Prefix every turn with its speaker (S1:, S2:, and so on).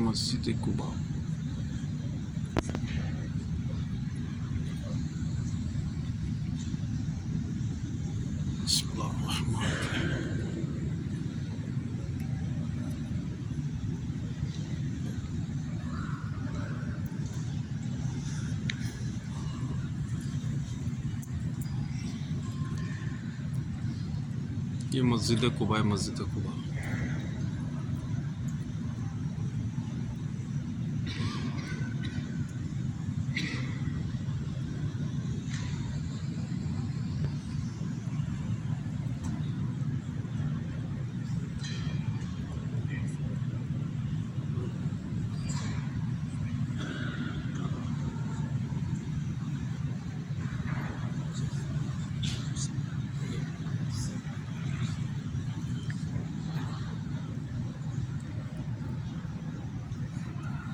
S1: মসজিদে কুবা। বিসমিল্লাহির রহমানির রহিম। ये मस्जिद कुबा है, मस्जिद कुबा।